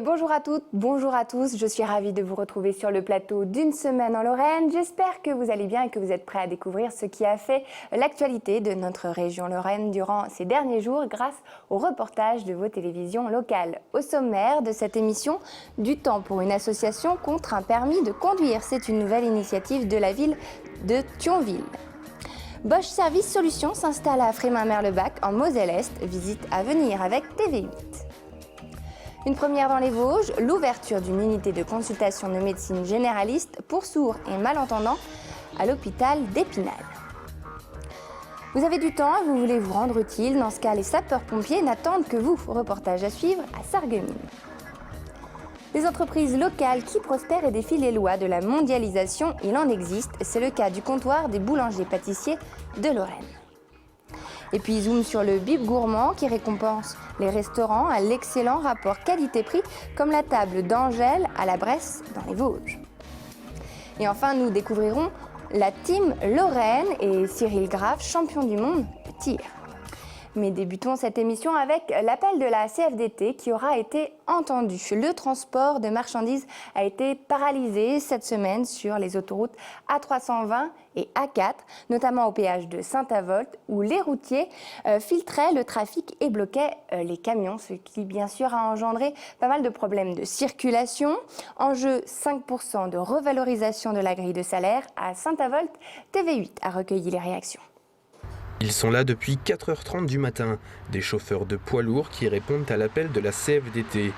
Bonjour à toutes, bonjour à tous. Je suis ravie de vous retrouver sur le plateau d'une semaine en Lorraine. J'espère que vous allez bien et que vous êtes prêts à découvrir ce qui a fait l'actualité de notre région Lorraine durant ces derniers jours grâce aux reportages de vos télévisions locales. Au sommaire de cette émission, du temps pour une association contre un permis de conduire. C'est une nouvelle initiative de la ville de Thionville. Bosch Service Solutions s'installe à Frémin-Merlebach en Moselle-Est. Visite à venir avec TV8. Une première dans les Vosges, l'ouverture d'une unité de consultation de médecine généraliste pour sourds et malentendants à l'hôpital d'Épinal. Vous avez du temps et vous voulez vous rendre utile. Dans ce cas, les sapeurs-pompiers n'attendent que vous. Reportage à suivre à Sarreguemines. Les entreprises locales qui prospèrent et défient les lois de la mondialisation, il en existe. C'est le cas du comptoir des boulangers-pâtissiers de Lorraine. Et puis zoom sur le bib gourmand qui récompense les restaurants à l'excellent rapport qualité-prix comme la table d'Angèle à la Bresse dans les Vosges. Et enfin, nous découvrirons la team Lorraine et Cyril Graf, champion du monde de tir. Mais débutons cette émission avec l'appel de la CFDT qui aura été entendu. Le transport de marchandises a été paralysé cette semaine sur les autoroutes A320 et A4, notamment au péage de Saint-Avold, où les routiers filtraient le trafic et bloquaient les camions, ce qui bien sûr a engendré pas mal de problèmes de circulation. En jeu, 5% de revalorisation de la grille de salaire à Saint-Avold. TV8 a recueilli les réactions. Ils sont là depuis 4h30 du matin, des chauffeurs de poids lourds qui répondent à l'appel de la CFDT.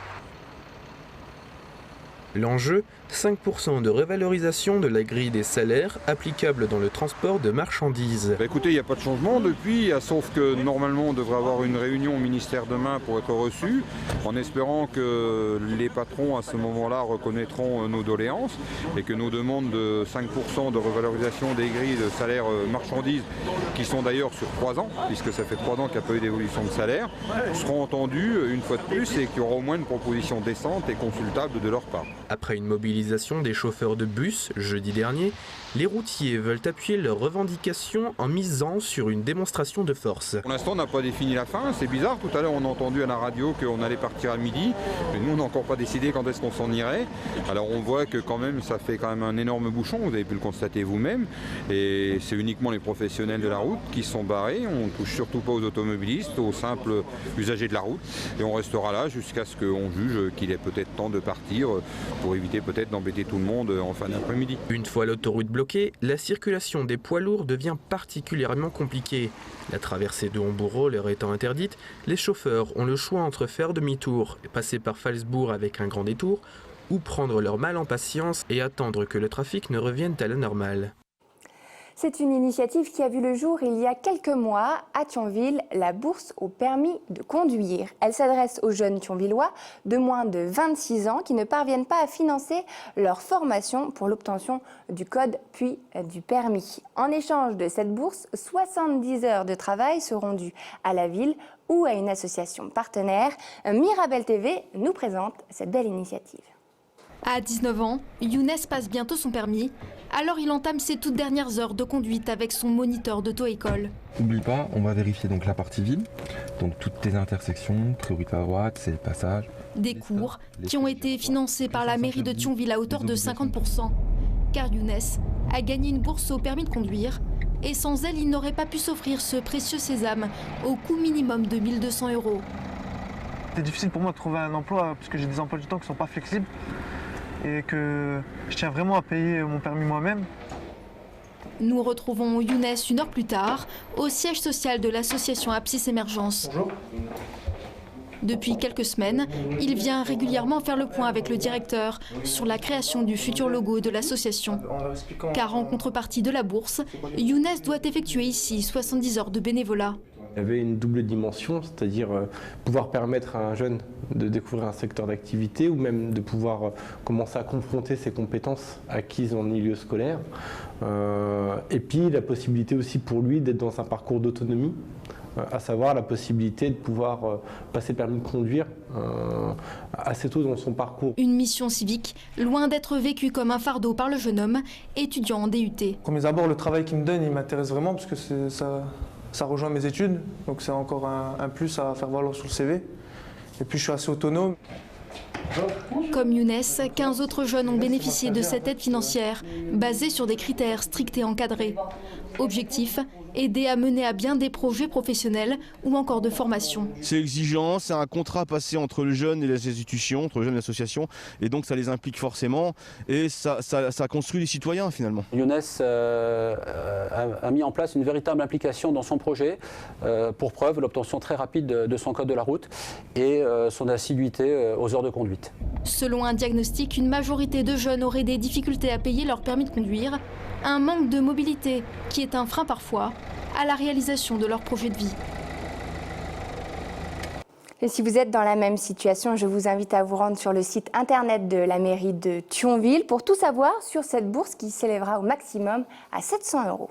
L'enjeu, 5% de revalorisation de la grille des salaires applicable dans le transport de marchandises. Écoutez, il n'y a pas de changement depuis, sauf que normalement on devrait avoir une réunion au ministère demain pour être reçu, en espérant que les patrons à ce moment-là reconnaîtront nos doléances et que nos demandes de 5% de revalorisation des grilles de salaire marchandises, qui sont d'ailleurs sur 3 ans, puisque ça fait 3 ans qu'il n'y a pas eu d'évolution de salaire, seront entendues une fois de plus et qu'il y aura au moins une proposition décente et consultable de leur part. Après une mobilisation des chauffeurs de bus jeudi dernier, les routiers veulent appuyer leurs revendications en misant sur une démonstration de force. Pour l'instant, on n'a pas défini la fin. C'est bizarre, tout à l'heure on a entendu à la radio qu'on allait partir à midi, mais nous on n'a encore pas décidé quand est-ce qu'on s'en irait. Alors on voit que quand même ça fait quand même un énorme bouchon, vous avez pu le constater vous-même, et c'est uniquement les professionnels de la route qui sont barrés. On ne touche surtout pas aux automobilistes, aux simples usagers de la route, et on restera là jusqu'à ce qu'on juge qu'il est peut-être temps de partir pour éviter peut-être d'embêter tout le monde en fin d'après-midi. Une fois l'autoroute bloquée, la circulation des poids lourds devient particulièrement compliquée. La traversée de Hombourg leur étant interdite, les chauffeurs ont le choix entre faire demi-tour, passer par Falsbourg avec un grand détour, ou prendre leur mal en patience et attendre que le trafic ne revienne à la normale. C'est une initiative qui a vu le jour il y a quelques mois à Thionville, la bourse au permis de conduire. Elle s'adresse aux jeunes thionvillois de moins de 26 ans qui ne parviennent pas à financer leur formation pour l'obtention du code puis du permis. En échange de cette bourse, 70 heures de travail seront dues à la ville ou à une association partenaire. Mirabel TV nous présente cette belle initiative. À 19 ans, Younes passe bientôt son permis, alors il entame ses toutes dernières heures de conduite avec son moniteur d'auto-école. N'oublie pas, on va vérifier donc la partie ville, donc toutes tes intersections, priorité à droite, c'est le passage. Des cours qui ont été financés par la mairie de Thionville à hauteur de 50%, car Younes a gagné une bourse au permis de conduire, et sans elle, il n'aurait pas pu s'offrir ce précieux sésame au coût minimum de 1 200 €. C'est difficile pour moi de trouver un emploi parce que j'ai des emplois du temps qui ne sont pas flexibles et que je tiens vraiment à payer mon permis moi-même. Nous retrouvons Younes une heure plus tard au siège social de l'association Apsis Émergence. Bonjour. Depuis quelques semaines, il vient régulièrement faire le point avec le directeur sur la création du futur logo de l'association. Car en contrepartie de la bourse, Younes doit effectuer ici 70 heures de bénévolat. Il y avait une double dimension, c'est-à-dire pouvoir permettre à un jeune de découvrir un secteur d'activité ou même de pouvoir commencer à confronter ses compétences acquises en milieu scolaire. Et puis la possibilité aussi pour lui d'être dans un parcours d'autonomie, à savoir la possibilité de pouvoir passer le permis de conduire assez tôt dans son parcours. Une mission civique, loin d'être vécue comme un fardeau par le jeune homme, étudiant en DUT. Au premier abord, le travail qu'il me donne, il m'intéresse vraiment parce que ça rejoint mes études, donc c'est encore un plus à faire valoir sur le CV. Et puis je suis assez autonome. Comme Younes, 15 autres jeunes ont bénéficié de cette aide financière, basée sur des critères stricts et encadrés. Objectif, aider à mener à bien des projets professionnels ou encore de formation. C'est exigeant, c'est un contrat passé entre le jeune et les institutions, entre le jeune et l'association, et donc ça les implique forcément, et ça construit les citoyens finalement. Younes a mis en place une véritable implication dans son projet, pour preuve l'obtention très rapide de son code de la route et son assiduité aux heures de conduite. Selon un diagnostic, une majorité de jeunes auraient des difficultés à payer leur permis de conduire, un manque de mobilité qui est un frein parfois à la réalisation de leur projet de vie. Et si vous êtes dans la même situation, je vous invite à vous rendre sur le site internet de la mairie de Thionville pour tout savoir sur cette bourse qui s'élèvera au maximum à 700 €.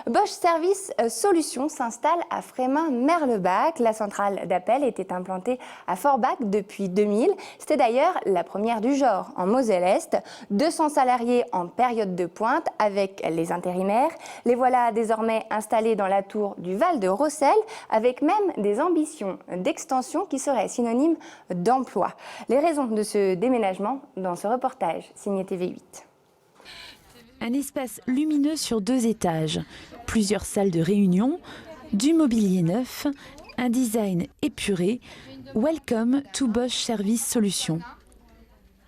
Bosch Service Solutions s'installe à Frémin-Merlebach. La centrale d'appel était implantée à Forbach depuis 2000. C'était d'ailleurs la première du genre en Moselle-Est. 200 salariés en période de pointe avec les intérimaires. Les voilà désormais installés dans la tour du Val de Rossel avec même des ambitions d'extension qui seraient synonymes d'emploi. Les raisons de ce déménagement dans ce reportage signé TV8. Un espace lumineux sur 2 étages, plusieurs salles de réunion, du mobilier neuf, un design épuré. Welcome to Bosch Service Solutions.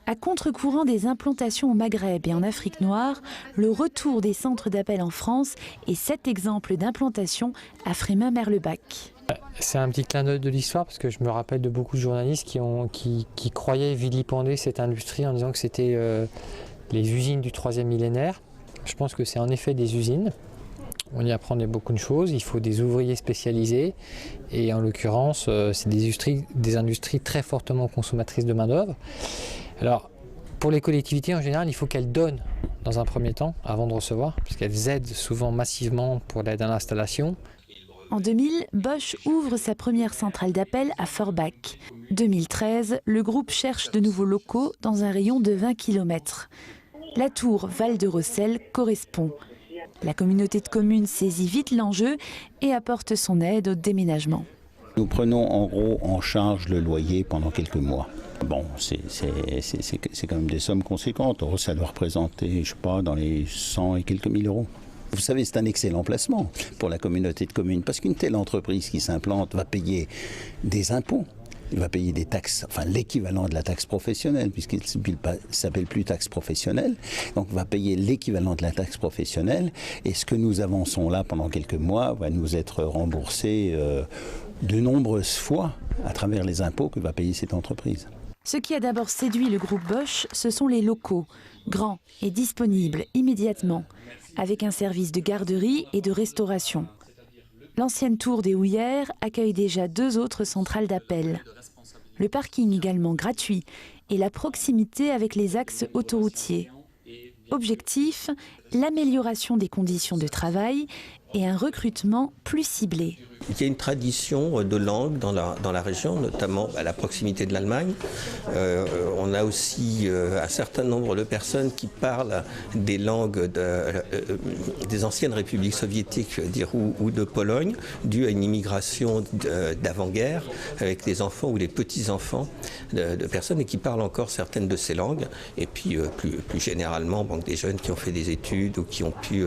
À contre-courant des implantations au Maghreb et en Afrique noire, le retour des centres d'appel en France et 7 exemples d'implantation à Frémin-Merlebach. C'est un petit clin d'œil de l'histoire parce que je me rappelle de beaucoup de journalistes qui croyaient vilipender cette industrie en disant que c'était les usines du 3e millénaire. Je pense que c'est en effet des usines. On y apprend beaucoup de choses. Il faut des ouvriers spécialisés. Et en l'occurrence, c'est des industries très fortement consommatrices de main-d'œuvre. Alors, pour les collectivités, en général, il faut qu'elles donnent dans un premier temps avant de recevoir, puisqu'elles aident souvent massivement pour l'aide à l'installation. En 2000, Bosch ouvre sa première centrale d'appel à Forbach. 2013, le groupe cherche de nouveaux locaux dans un rayon de 20 km. La tour Val de Rossel correspond. La communauté de communes saisit vite l'enjeu et apporte son aide au déménagement. Nous prenons en gros en charge le loyer pendant quelques mois. Bon, c'est quand même des sommes conséquentes. Ça doit représenter, je sais pas, dans les 100 et quelques mille euros. Vous savez, c'est un excellent placement pour la communauté de communes parce qu'une telle entreprise qui s'implante va payer des impôts. Il va payer des taxes, enfin l'équivalent de la taxe professionnelle, puisqu'il ne s'appelle plus taxe professionnelle. Donc on va payer l'équivalent de la taxe professionnelle. Et ce que nous avançons là pendant quelques mois va nous être remboursé de nombreuses fois à travers les impôts que va payer cette entreprise. Ce qui a d'abord séduit le groupe Bosch, ce sont les locaux, grands et disponibles immédiatement, avec un service de garderie et de restauration. L'ancienne tour des Houillères accueille déjà 2 autres centrales d'appel. Le parking également gratuit et la proximité avec les axes autoroutiers. Objectif, l'amélioration des conditions de travail et un recrutement plus ciblé. Il y a une tradition de langue dans la région, notamment à la proximité de l'Allemagne. On a aussi un certain nombre de personnes qui parlent des langues des anciennes républiques soviétiques, je veux dire, ou de Pologne, due à une immigration d'avant-guerre, avec des enfants ou des petits-enfants de personnes et qui parlent encore certaines de ces langues. Et puis plus généralement, des jeunes qui ont fait des études ou qui ont pu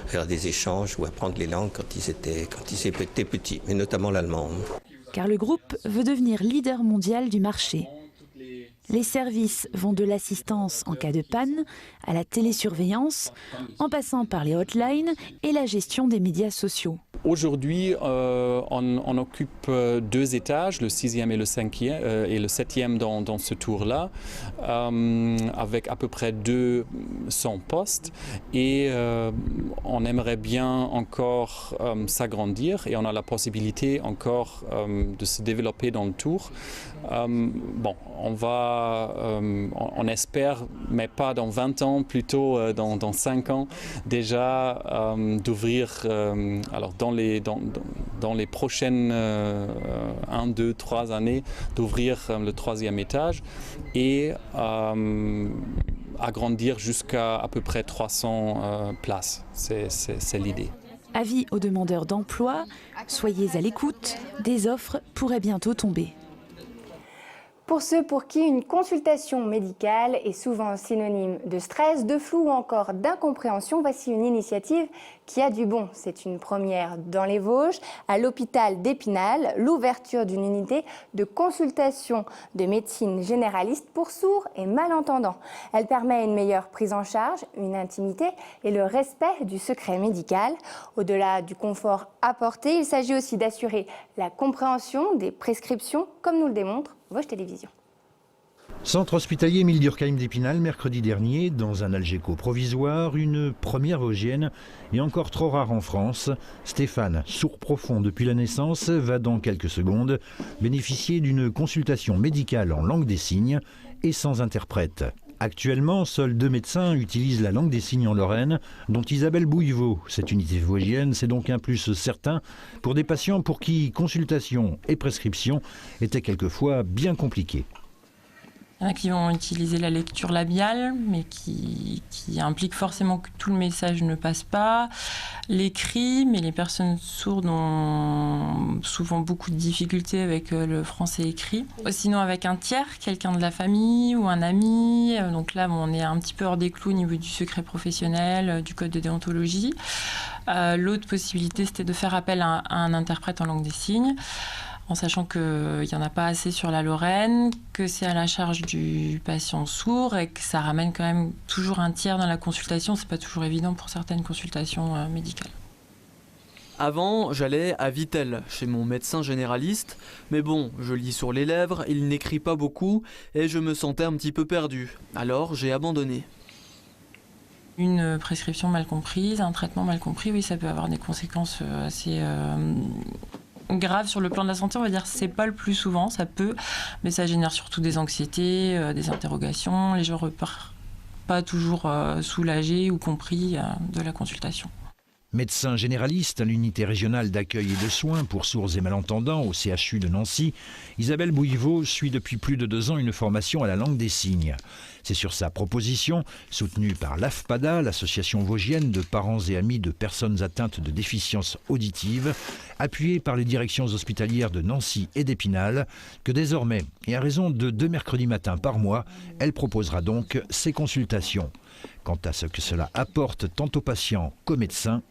faire des échanges ou apprendre les langues quand ils étaient petits, mais notamment l'allemand. Car le groupe veut devenir leader mondial du marché. Les services vont de l'assistance en cas de panne à la télésurveillance, en passant par les hotlines et la gestion des médias sociaux. Aujourd'hui, on occupe 2 étages, le 6e et le 5e, et le 7e dans ce tour-là, avec à peu près 200 postes. Et on aimerait bien encore s'agrandir et on a la possibilité encore de se développer dans le tour. On espère, mais pas dans 20 ans, plutôt dans 5 ans, déjà d'ouvrir, alors dans les prochaines 1, 2, 3 années, d'ouvrir le 3e étage et agrandir jusqu'à à peu près 300 places. C'est l'idée. Avis aux demandeurs d'emploi, soyez à l'écoute, des offres pourraient bientôt tomber. Pour ceux pour qui une consultation médicale est souvent synonyme de stress, de flou ou encore d'incompréhension, voici une initiative qui a du bon. C'est une première dans les Vosges, à l'hôpital d'Épinal, l'ouverture d'une unité de consultation de médecine généraliste pour sourds et malentendants. Elle permet une meilleure prise en charge, une intimité et le respect du secret médical. Au-delà du confort apporté, il s'agit aussi d'assurer la compréhension des prescriptions, comme nous le démontre Vosges Télévisions. Centre hospitalier Émile Durkheim d'Épinal, mercredi dernier, dans un algéco provisoire, une première vosgienne et encore trop rare en France. Stéphane, sourd profond depuis la naissance, va dans quelques secondes bénéficier d'une consultation médicale en langue des signes et sans interprète. Actuellement, seuls 2 médecins utilisent la langue des signes en Lorraine, dont Isabelle Bouillevaux. Cette unité vosgienne, c'est donc un plus certain pour des patients pour qui consultation et prescription étaient quelquefois bien compliquées. Il y en a qui vont utiliser la lecture labiale, mais qui implique forcément que tout le message ne passe pas. L'écrit, mais les personnes sourdes ont souvent beaucoup de difficultés avec le français écrit. Sinon avec un tiers, quelqu'un de la famille ou un ami. Donc là, on est un petit peu hors des clous au niveau du secret professionnel, du code de déontologie. L'autre possibilité, c'était de faire appel à un interprète en langue des signes, en sachant qu'il n'y en a pas assez sur la Lorraine, que c'est à la charge du patient sourd et que ça ramène quand même toujours un tiers dans la consultation. C'est pas toujours évident pour certaines consultations médicales. Avant, j'allais à Vittel, chez mon médecin généraliste, mais bon, je lis sur les lèvres, il n'écrit pas beaucoup et je me sentais un petit peu perdu. Alors j'ai abandonné. Une prescription mal comprise, un traitement mal compris, oui, ça peut avoir des conséquences assez grave sur le plan de la santé, on va dire. C'est pas le plus souvent, ça peut, mais ça génère surtout des anxiétés, des interrogations. Les gens repartent pas toujours soulagés ou compris de la consultation. Médecin généraliste à l'unité régionale d'accueil et de soins pour sourds et malentendants au CHU de Nancy, Isabelle Bouillevaux suit depuis plus de 2 ans une formation à la langue des signes. C'est sur sa proposition, soutenue par l'AFPADA, l'association vosgienne de parents et amis de personnes atteintes de déficience auditive, appuyée par les directions hospitalières de Nancy et d'Épinal, que désormais, et à raison de 2 mercredis matins par mois, elle proposera donc ces consultations. Quant à ce que cela apporte tant aux patients qu'aux médecins,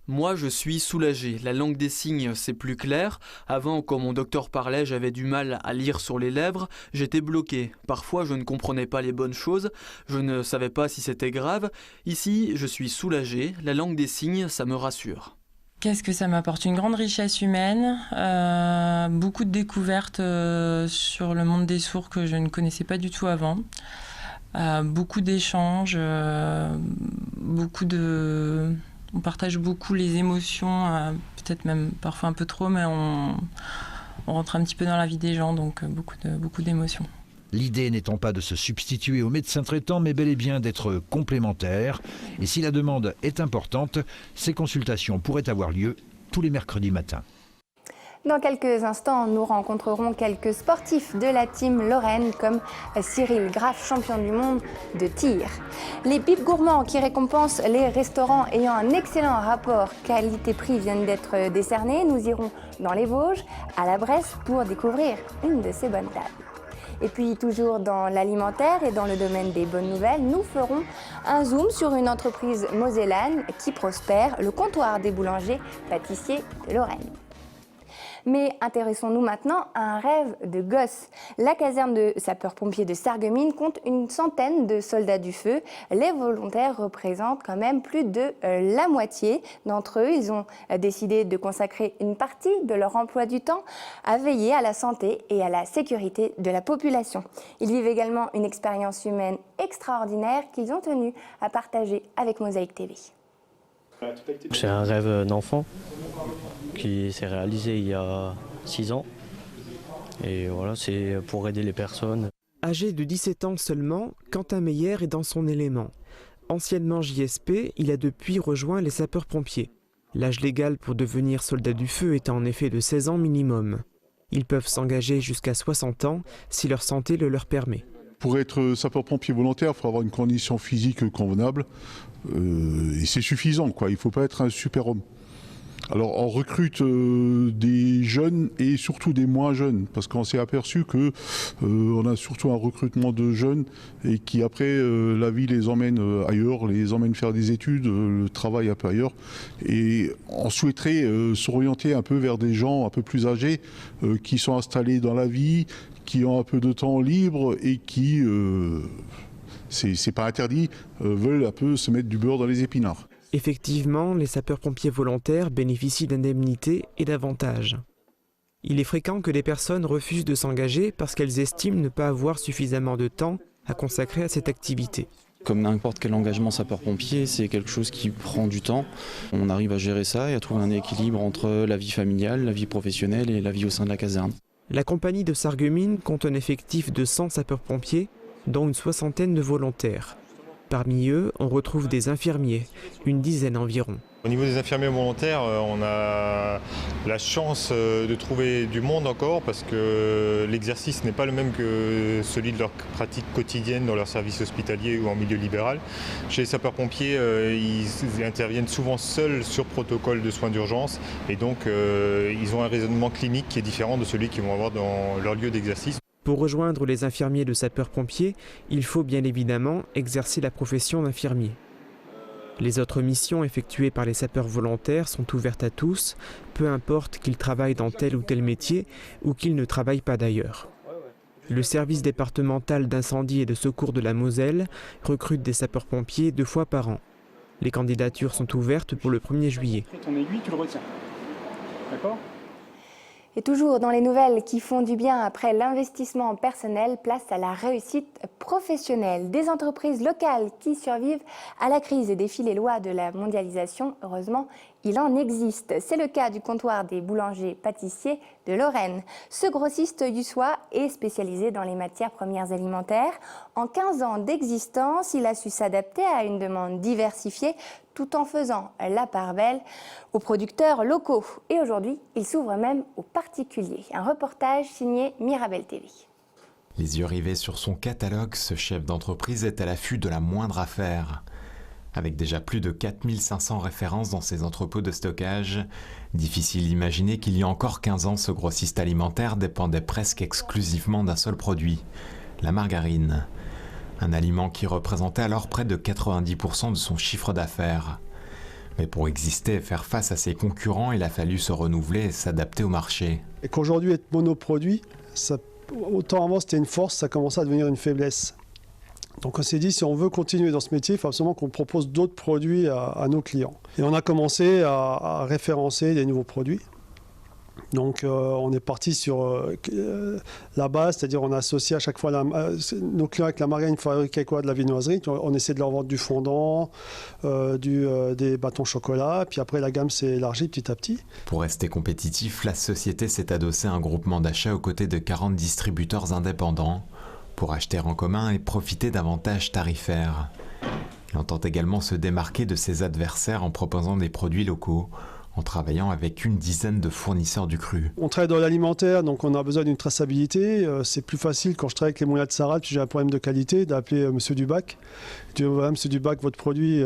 moi, je suis soulagé. La langue des signes, c'est plus clair. Avant, quand mon docteur parlait, j'avais du mal à lire sur les lèvres. J'étais bloqué. Parfois, je ne comprenais pas les bonnes choses. Je ne savais pas si c'était grave. Ici, je suis soulagé. La langue des signes, ça me rassure. Qu'est-ce que ça m'apporte? Une grande richesse humaine, beaucoup de découvertes sur le monde des sourds que je ne connaissais pas du tout avant. Beaucoup d'échanges, on partage beaucoup les émotions, peut-être même parfois un peu trop, mais on rentre un petit peu dans la vie des gens, donc beaucoup d'émotions. l'idée n'étant pas de se substituer au médecin traitant, mais bel et bien d'être complémentaire. Et si la demande est importante, ces consultations pourraient avoir lieu tous les mercredis matins. Dans quelques instants, nous rencontrerons quelques sportifs de la team Lorraine comme Cyril Graff, champion du monde de tir. Les pipes gourmands qui récompensent les restaurants ayant un excellent rapport qualité-prix viennent d'être décernés. Nous irons dans les Vosges, à la Bresse, pour découvrir une de ces bonnes tables. Et puis toujours dans l'alimentaire et dans le domaine des bonnes nouvelles, nous ferons un zoom sur une entreprise mosellane qui prospère, le comptoir des boulangers pâtissiers de Lorraine. Mais intéressons-nous maintenant à un rêve de gosse. La caserne de sapeurs-pompiers de Sarreguemines compte une centaine de soldats du feu. Les volontaires représentent quand même plus de la moitié d'entre eux. Ils ont décidé de consacrer une partie de leur emploi du temps à veiller à la santé et à la sécurité de la population. Ils vivent également une expérience humaine extraordinaire qu'ils ont tenu à partager avec Mosaïque TV. C'est un rêve d'enfant qui s'est réalisé il y a 6 ans. Et voilà, c'est pour aider les personnes. Âgé de 17 ans seulement, Quentin Meyer est dans son élément. Anciennement JSP, il a depuis rejoint les sapeurs-pompiers. L'âge légal pour devenir soldat du feu est en effet de 16 ans minimum. Ils peuvent s'engager jusqu'à 60 ans si leur santé le leur permet. Pour être sapeur-pompier volontaire, il faut avoir une condition physique convenable. Et c'est suffisant, quoi. Il ne faut pas être un super-homme. Alors on recrute des jeunes et surtout des moins jeunes, parce qu'on s'est aperçu que on a surtout un recrutement de jeunes et qui après la vie les emmène ailleurs, les emmène faire des études, le travail un peu ailleurs. Et on souhaiterait s'orienter un peu vers des gens un peu plus âgés qui sont installés dans la vie, qui ont un peu de temps libre et qui, c'est pas interdit, veulent un peu se mettre du beurre dans les épinards. Effectivement, les sapeurs-pompiers volontaires bénéficient d'indemnités et d'avantages. Il est fréquent que les personnes refusent de s'engager parce qu'elles estiment ne pas avoir suffisamment de temps à consacrer à cette activité. Comme n'importe quel engagement sapeur-pompier, c'est quelque chose qui prend du temps. On arrive à gérer ça et à trouver un équilibre entre la vie familiale, la vie professionnelle et la vie au sein de la caserne. La compagnie de Sarreguemines compte un effectif de 100 sapeurs-pompiers, dont une soixantaine de volontaires. Parmi eux, on retrouve des infirmiers, une dizaine environ. Au niveau des infirmiers volontaires, on a la chance de trouver du monde encore parce que l'exercice n'est pas le même que celui de leur pratique quotidienne dans leur service hospitalier ou en milieu libéral. Chez les sapeurs-pompiers, ils interviennent souvent seuls sur protocole de soins d'urgence et donc ils ont un raisonnement clinique qui est différent de celui qu'ils vont avoir dans leur lieu d'exercice. Pour rejoindre les infirmiers de sapeurs-pompiers, il faut bien évidemment exercer la profession d'infirmier. Les autres missions effectuées par les sapeurs volontaires sont ouvertes à tous, peu importe qu'ils travaillent dans tel ou tel métier ou qu'ils ne travaillent pas d'ailleurs. Le service départemental d'incendie et de secours de la Moselle recrute des sapeurs-pompiers 2 fois par an. Les candidatures sont ouvertes pour le 1er juillet. Ton aiguille, tu le retiens. D'accord ? Et toujours dans les nouvelles qui font du bien après l'investissement en personnel, place à la réussite professionnelle. Des entreprises locales qui survivent à la crise et défient les lois de la mondialisation. Heureusement, il en existe. C'est le cas du comptoir des boulangers-pâtissiers de Lorraine. Ce grossiste yusois est spécialisé dans les matières premières alimentaires. En 15 ans d'existence, il a su s'adapter à une demande diversifiée tout en faisant la part belle aux producteurs locaux. Et aujourd'hui, il s'ouvre même aux particuliers. Un reportage signé Mirabel TV. Les yeux rivés sur son catalogue, ce chef d'entreprise est à l'affût de la moindre affaire. Avec déjà plus de 4500 références dans ses entrepôts de stockage, difficile d'imaginer qu'il y a encore 15 ans, ce grossiste alimentaire dépendait presque exclusivement d'un seul produit, la margarine. Un aliment qui représentait alors près de 90% de son chiffre d'affaires. Mais pour exister et faire face à ses concurrents, il a fallu se renouveler et s'adapter au marché. Et qu'aujourd'hui être monoproduit, autant avant c'était une force, ça commençait à devenir une faiblesse. Donc on s'est dit, si on veut continuer dans ce métier, il faut absolument qu'on propose d'autres produits à nos clients. Et on a commencé à référencer des nouveaux produits. Donc on est parti sur la base, c'est-à-dire on a associé à chaque fois nos clients avec la margarine fabriquée de la viennoiserie. On essaie de leur vendre du fondant, des bâtons chocolat, puis après la gamme s'est élargie petit à petit. Pour rester compétitif, la société s'est adossée à un groupement d'achat aux côtés de 40 distributeurs indépendants pour acheter en commun et profiter d'avantages tarifaires. Il entend également se démarquer de ses adversaires en proposant des produits locaux, en travaillant avec une dizaine de fournisseurs du cru. On travaille dans l'alimentaire, donc on a besoin d'une traçabilité. C'est plus facile quand je travaille avec les moulins de Sarral, puis j'ai un problème de qualité, d'appeler Monsieur Dubac. Je dis, voilà, Monsieur Dubac, votre produit,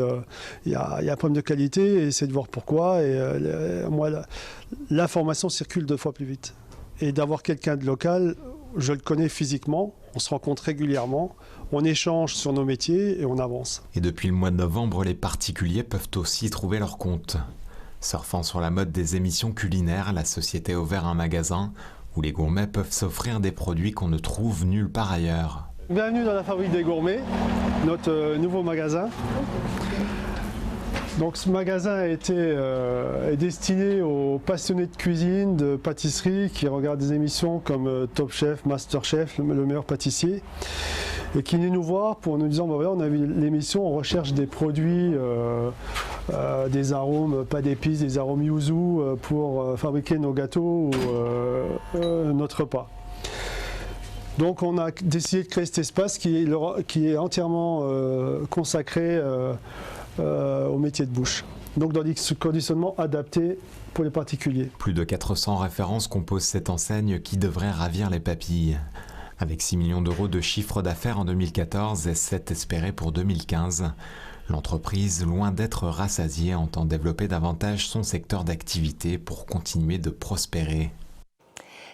il y a un problème de qualité, et essayez de voir pourquoi. Et moi, l'information circule 2 fois plus vite. Et d'avoir quelqu'un de local, je le connais physiquement, on se rencontre régulièrement, on échange sur nos métiers et on avance. Et depuis le mois de novembre, les particuliers peuvent aussi trouver leur compte. Surfant sur la mode des émissions culinaires, la société a ouvert un magasin où les gourmets peuvent s'offrir des produits qu'on ne trouve nulle part ailleurs. Bienvenue dans la Fabrique des Gourmets, notre nouveau magasin. Donc ce magasin est destiné aux passionnés de cuisine, de pâtisserie, qui regardent des émissions comme Top Chef, Master Chef, le meilleur pâtissier, et qui venaient nous voir pour nous disant, bah voilà, on a vu l'émission, on recherche des produits, des arômes, pas d'épices, des arômes yuzu pour fabriquer nos gâteaux ou notre repas. Donc on a décidé de créer cet espace qui est entièrement consacré au métier de bouche. Donc dans des conditionnements adaptés pour les particuliers. Plus de 400 références composent cette enseigne qui devrait ravir les papilles. Avec 6 millions d'euros de chiffre d'affaires en 2014 et 7 espérés pour 2015, L'entreprise, loin d'être rassasiée, entend développer davantage son secteur d'activité pour continuer de prospérer.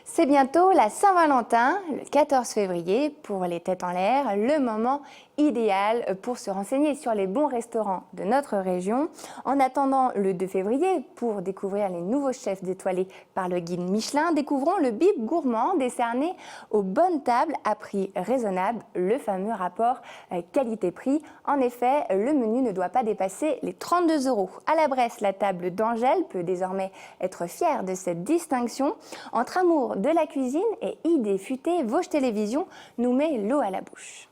C'est bientôt la Saint-Valentin, le 14 février, pour les têtes en l'air, le moment idéal pour se renseigner sur les bons restaurants de notre région. En attendant le 2 février, pour découvrir les nouveaux chefs étoilés par le guide Michelin, découvrons le bib gourmand décerné aux bonnes tables à prix raisonnable, le fameux rapport qualité-prix. En effet, le menu ne doit pas dépasser les 32 €. À la Bresse, la table d'Angèle peut désormais être fière de cette distinction. Entre amour de la cuisine et idées futées, Vosges Télévisions nous met l'eau à la bouche.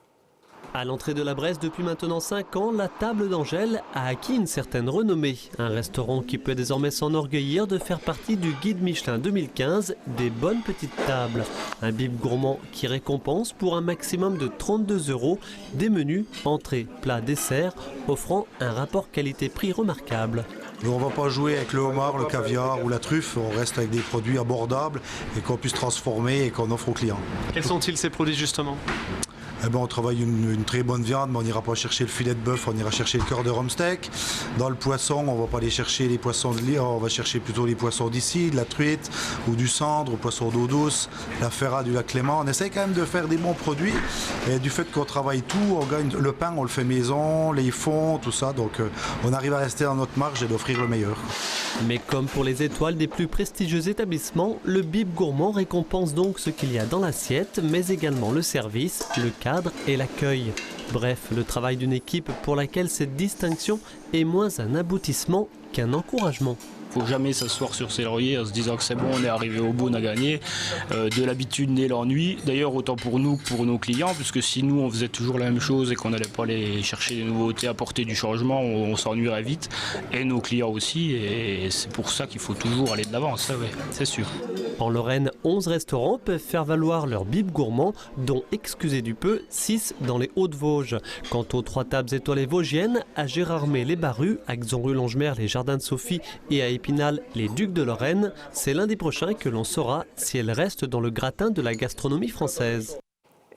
À l'entrée de la Bresse depuis maintenant 5 ans, la table d'Angèle a acquis une certaine renommée. Un restaurant qui peut désormais s'enorgueillir de faire partie du guide Michelin 2015 des bonnes petites tables. Un bib gourmand qui récompense pour un maximum de 32 € des menus, entrées, plats, desserts, offrant un rapport qualité-prix remarquable. Nous, on ne va pas jouer avec le homard, le caviar ou la truffe, on reste avec des produits abordables et qu'on puisse transformer et qu'on offre aux clients. Quels sont-ils ces produits justement ? Eh ben, on travaille une très bonne viande, mais on n'ira pas chercher le filet de bœuf, on ira chercher le cœur de rhum steak. Dans le poisson, on ne va pas aller chercher les poissons de l'île, on va chercher plutôt les poissons d'ici, de la truite ou du cendre, ou poisson d'eau douce, la ferra du lac Clément. On essaie quand même de faire des bons produits. Et du fait qu'on travaille tout, on gagne le pain, on le fait maison, les fonds, tout ça. Donc on arrive à rester dans notre marge et d'offrir le meilleur. Mais comme pour les étoiles des plus prestigieux établissements, le bib gourmand récompense donc ce qu'il y a dans l'assiette, mais également le service, le cadre et l'accueil. Bref, le travail d'une équipe pour laquelle cette distinction est moins un aboutissement qu'un encouragement. Il ne faut jamais s'asseoir sur ses lauriers en se disant que c'est bon, on est arrivé au bout, on a gagné. De l'habitude naît l'ennui. D'ailleurs, autant pour nous que pour nos clients, puisque si nous, on faisait toujours la même chose et qu'on n'allait pas aller chercher des nouveautés, apporter du changement, on s'ennuierait vite. Et nos clients aussi. Et c'est pour ça qu'il faut toujours aller de l'avant, ça, ouais, c'est sûr. En Lorraine, 11 restaurants peuvent faire valoir leur bib gourmand, dont, excusez du peu, 6 dans les Hauts-de-Vosges. Quant aux 3 tables étoilées vosgiennes, à Gérardmer-les-Barrues, à Xonru-Longemer, les Jardins de Sophie et à Épinal, les Ducs de Lorraine, c'est lundi prochain que l'on saura si elles restent dans le gratin de la gastronomie française.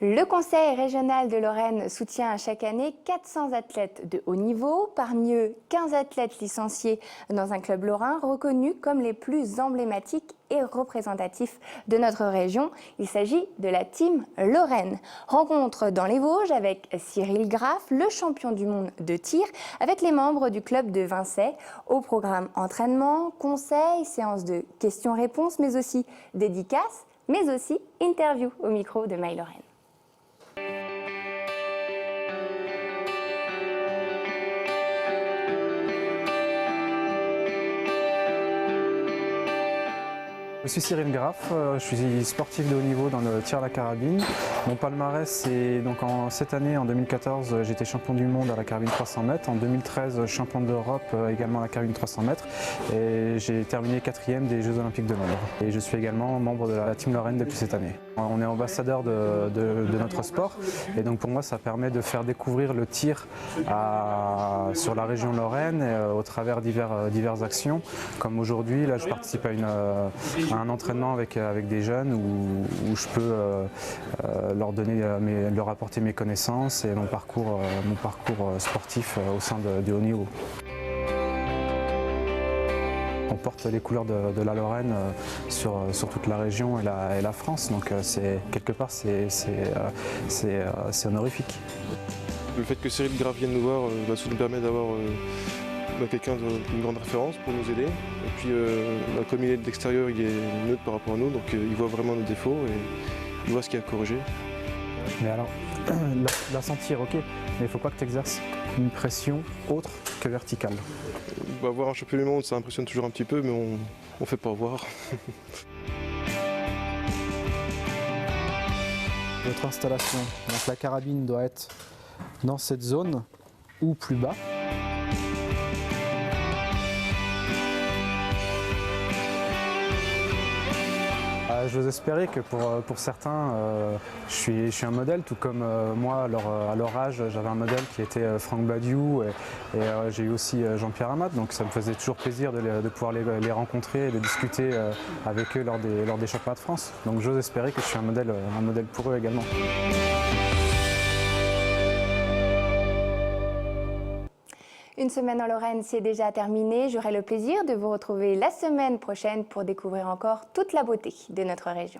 Le Conseil régional de Lorraine soutient chaque année 400 athlètes de haut niveau, parmi eux 15 athlètes licenciés dans un club lorrain reconnus comme les plus emblématiques et représentatifs de notre région. Il s'agit de la Team Lorraine. Rencontre dans les Vosges avec Cyril Graff, le champion du monde de tir, avec les membres du club de Vincey. Au programme entraînement, conseils, séances de questions-réponses, mais aussi dédicaces, mais aussi interview au micro de My Lorraine. Je suis Cyril Graff, je suis sportif de haut niveau dans le tir à la carabine. Mon palmarès, c'est donc cette année, en 2014, j'étais champion du monde à la carabine 300 mètres. En 2013, champion d'Europe également à la carabine 300 mètres. Et j'ai terminé 4e des Jeux Olympiques de Londres. Et je suis également membre de la Team Lorraine depuis cette année. On est ambassadeur de notre sport. Et donc pour moi, ça permet de faire découvrir le tir sur la région Lorraine au travers diverses actions. Comme aujourd'hui, là, je participe à un entraînement avec des jeunes où je peux leur apporter mes connaissances et mon parcours sportif au sein du haut niveau. On porte les couleurs de la Lorraine sur toute la région et la France, donc quelque part c'est honorifique. Le fait que Cyril Graff vienne nous voir, ça nous permet d'avoir quelqu'un d'une grande référence pour nous aider. Et puis comme il est de l'extérieur, il est neutre par rapport à nous, donc il voit vraiment nos défauts et il voit ce qu'il y a à corriger. Mais alors, la sentir, ok, mais il ne faut pas que tu exerces une pression autre que verticale. Voir un champion du monde, ça impressionne toujours un petit peu, mais on ne fait pas voir. Votre installation, donc la carabine doit être dans cette zone ou plus bas. Je vous espérais que pour certains, je suis un modèle, tout comme moi, à leur âge, j'avais un modèle qui était Franck Badiou et j'ai eu aussi Jean-Pierre Amat, donc ça me faisait toujours plaisir de pouvoir les rencontrer et de discuter avec eux lors des championnats de France. Donc j'ose espérer que je suis un modèle pour eux également. Une semaine en Lorraine, c'est déjà terminé. J'aurai le plaisir de vous retrouver la semaine prochaine pour découvrir encore toute la beauté de notre région.